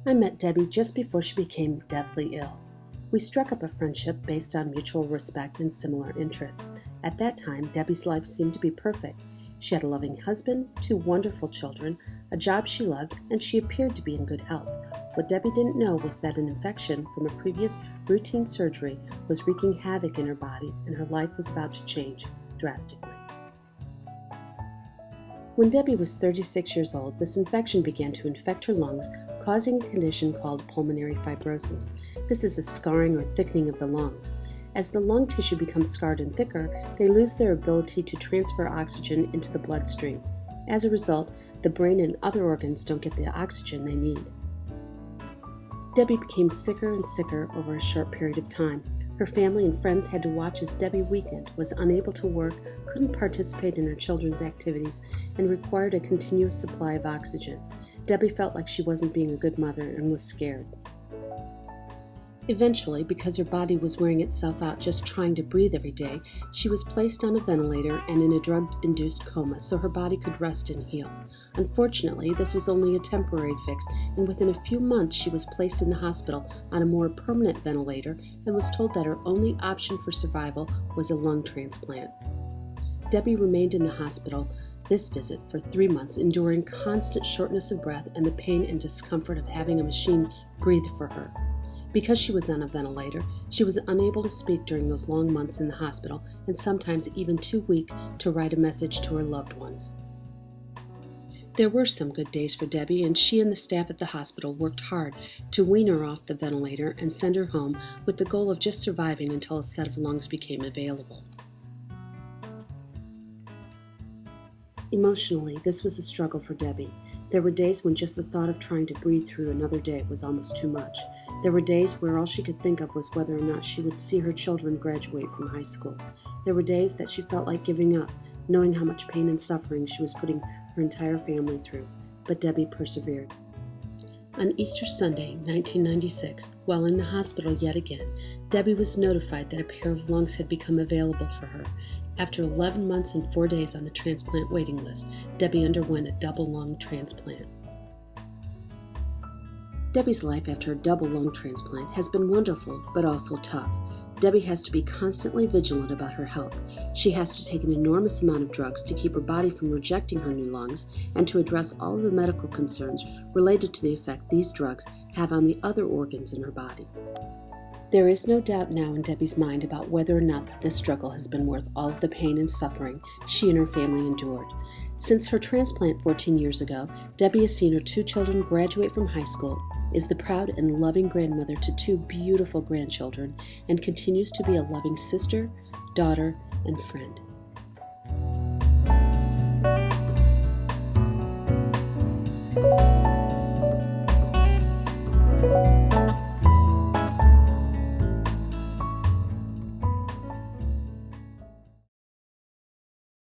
I met Debbie just before she became deathly ill. We struck up a friendship based on mutual respect and similar interests. At that time, Debbie's life seemed to be perfect. She had a loving husband, 2 wonderful children, a job she loved, and she appeared to be in good health. What Debbie didn't know was that an infection from a previous routine surgery was wreaking havoc in her body, and her life was about to change drastically. When Debbie was 36 years old, this infection began to infect her lungs, causing a condition called pulmonary fibrosis. This is a scarring or thickening of the lungs. As the lung tissue becomes scarred and thicker, they lose their ability to transfer oxygen into the bloodstream. As a result, the brain and other organs don't get the oxygen they need. Debbie became sicker and sicker over a short period of time. Her family and friends had to watch as Debbie weakened, was unable to work, couldn't participate in her children's activities, and required a continuous supply of oxygen. Debbie felt like she wasn't being a good mother and was scared. Eventually, because her body was wearing itself out just trying to breathe every day, she was placed on a ventilator and in a drug-induced coma so her body could rest and heal. Unfortunately, this was only a temporary fix, and within a few months she was placed in the hospital on a more permanent ventilator and was told that her only option for survival was a lung transplant. Debbie remained in the hospital this visit for 3 months, enduring constant shortness of breath and the pain and discomfort of having a machine breathe for her. Because she was on a ventilator, she was unable to speak during those long months in the hospital and sometimes even too weak to write a message to her loved ones. There were some good days for Debbie, and she and the staff at the hospital worked hard to wean her off the ventilator and send her home with the goal of just surviving until a set of lungs became available. Emotionally, this was a struggle for Debbie. There were days when just the thought of trying to breathe through another day was almost too much. There were days where all she could think of was whether or not she would see her children graduate from high school. There were days that she felt like giving up, knowing how much pain and suffering she was putting her entire family through. But Debbie persevered. On Easter Sunday, 1996, while in the hospital yet again, Debbie was notified that a pair of lungs had become available for her. After 11 months and 4 days on the transplant waiting list, Debbie underwent a double lung transplant. Debbie's life after a double lung transplant has been wonderful, but also tough. Debbie has to be constantly vigilant about her health. She has to take an enormous amount of drugs to keep her body from rejecting her new lungs and to address all of the medical concerns related to the effect these drugs have on the other organs in her body. There is no doubt now in Debbie's mind about whether or not this struggle has been worth all of the pain and suffering she and her family endured. Since her transplant 14 years ago, Debbie has seen her 2 children graduate from high school, is the proud and loving grandmother to 2 beautiful grandchildren, and continues to be a loving sister, daughter, and friend.